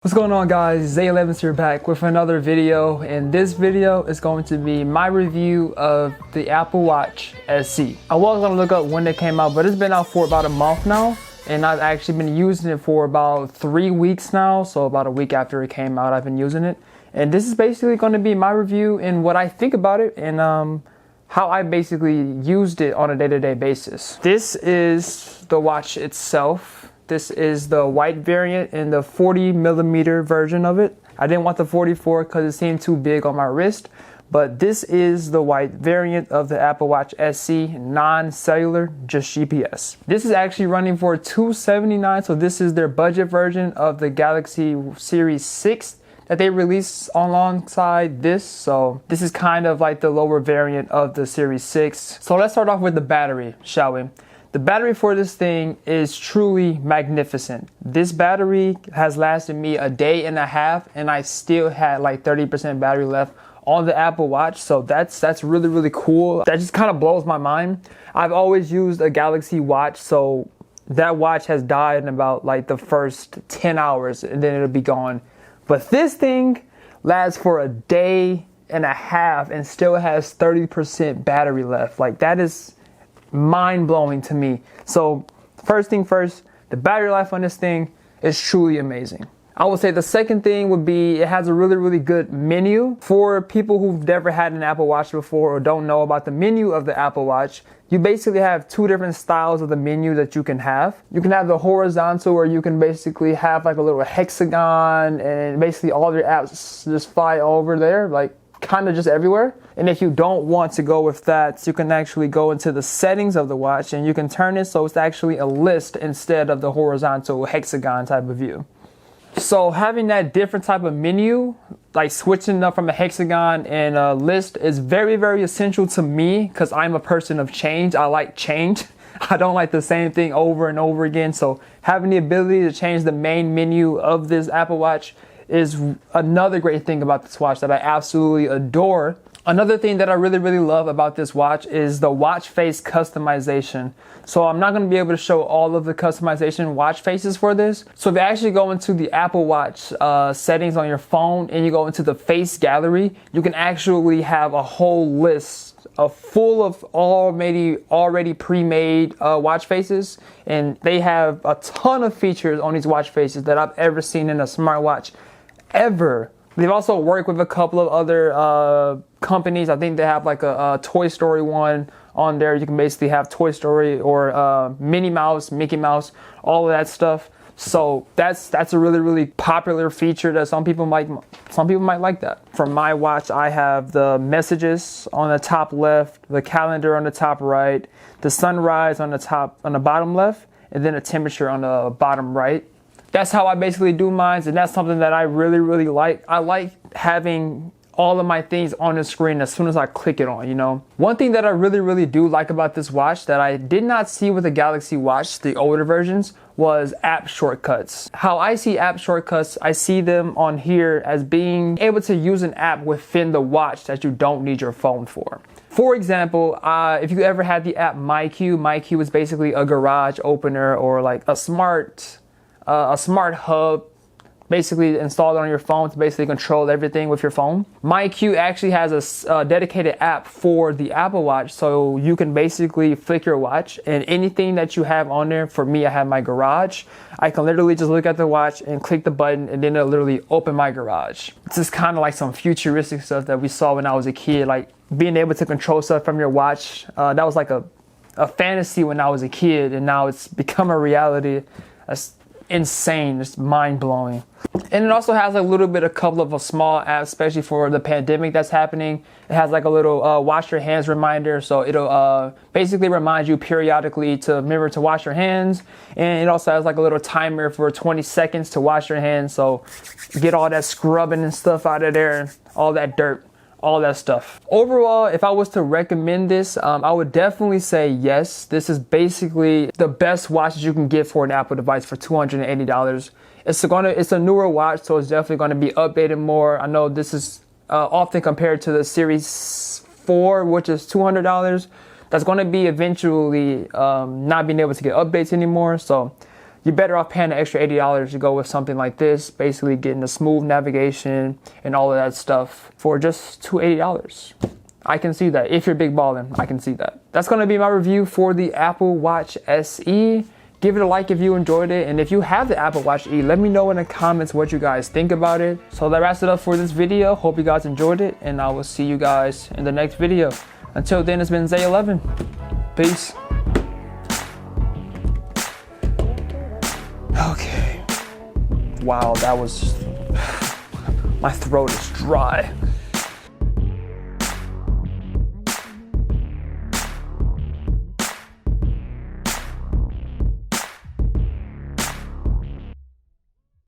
What's going on, guys? Zay11's here back with another video, and this video is going to be my review of the Apple Watch SE. I was going to look up when it came out, but it's been out for about a month now, and I've actually been using it for about 3 weeks now, so about a week after it came out I've been using it. And this is basically going to be my review and what I think about it and how I basically used it on a day-to-day basis. This is the watch itself. This is the white variant and the 40mm version of it. I didn't want the 44 because it seemed too big on my wrist, but this is the white variant of the Apple Watch SE, non-cellular, just GPS. This is actually running for $279, so this is their budget version of the Galaxy Series 6 that they released alongside this. So this is kind of like the lower variant of the Series 6. So let's start off with the battery, shall we? The battery for this thing is truly magnificent. This battery has lasted me a day and a half, and I still had like 30% battery left on the Apple Watch. So that's really cool. That just kind of blows my mind. I've always used a Galaxy Watch, so that watch has died in about like the first 10 hours and then it'll be gone. But this thing lasts for a day and a half and still has 30% battery left. Like, that is mind-blowing to me. So first thing first, the battery life on this thing is truly amazing. I would say the second thing would be it has a really good menu. For people who've never had an Apple Watch before or don't know about the menu of the Apple Watch, you basically have two different styles of the menu that you can have. You can have the horizontal, where you can basically have like a little hexagon and basically all your apps just fly over there, like kind of just everywhere. And if you don't want to go with that, you can actually go into the settings of the watch and you can turn it so it's actually a list instead of the horizontal hexagon type of view. So having that different type of menu, like switching up from a hexagon and a list, is very essential to me because I'm a person of change. I like change. I don't like the same thing over and over again. So having the ability to change the main menu of this Apple Watch is another great thing about this watch that I absolutely adore. Another thing that I really love about this watch is the watch face customization. So I'm not going to be able to show all of the customization watch faces for this. So if you actually go into the Apple Watch settings on your phone and you go into the face gallery, you can actually have a whole list full of already pre-made watch faces, and they have a ton of features on these watch faces that I've ever seen in a smartwatch ever. They've also worked with a couple of other companies. I think they have like a Toy Story one on there. You can basically have Toy Story or Minnie Mouse, Mickey Mouse, all of that stuff. So that's a really popular feature that some people might like that. For my watch, I have the messages on the top left, the calendar on the top right, the sunrise on the bottom left, and then a temperature on the bottom right. That's how I basically do mine, and that's something that I really like. I like having all of my things on the screen as soon as I click it on, you know. One thing that I really do like about this watch that I did not see with the Galaxy Watch, the older versions, was app shortcuts. How I see app shortcuts, I see them on here as being able to use an app within the watch that you don't need your phone for. For example, if you ever had the app MyQ is basically a garage opener or like a smart hub, basically installed on your phone to basically control everything with your phone. MyQ actually has a dedicated app for the Apple Watch, so you can basically flick your watch and anything that you have on there. For me, I have my garage. I can literally just look at the watch and click the button, and then it'll literally open my garage. This is kind of like some futuristic stuff that we saw when I was a kid, like being able to control stuff from your watch. That was like a fantasy when I was a kid, and now it's become a reality. That's insane. It's mind-blowing. And it also has a little bit, a couple of small apps, especially for the pandemic that's happening. It has like a little wash your hands reminder, so it'll basically remind you periodically to remember to wash your hands. And it also has like a little timer for 20 seconds to wash your hands, so get all that scrubbing and stuff out of there, all that dirt, all that stuff. Overall, if I was to recommend this, I would definitely say yes. This is basically the best watch that you can get for an Apple device for $280. It's a newer watch, so it's definitely going to be updated more. I know this is often compared to the Series 4, which is $200. That's going to be eventually not being able to get updates anymore. So you're better off paying the extra $80 to go with something like this, basically getting the smooth navigation and all of that stuff for just $280. I can see that. If you're big ballin', I can see that. That's gonna be my review for the Apple Watch SE. Give it a like if you enjoyed it, and if you have the Apple Watch E, let me know in the comments what you guys think about it. So that wraps it up for this video. Hope you guys enjoyed it, and I will see you guys in the next video. Until then, it's been Zay11. Peace. Okay. Wow, that was... My throat is dry.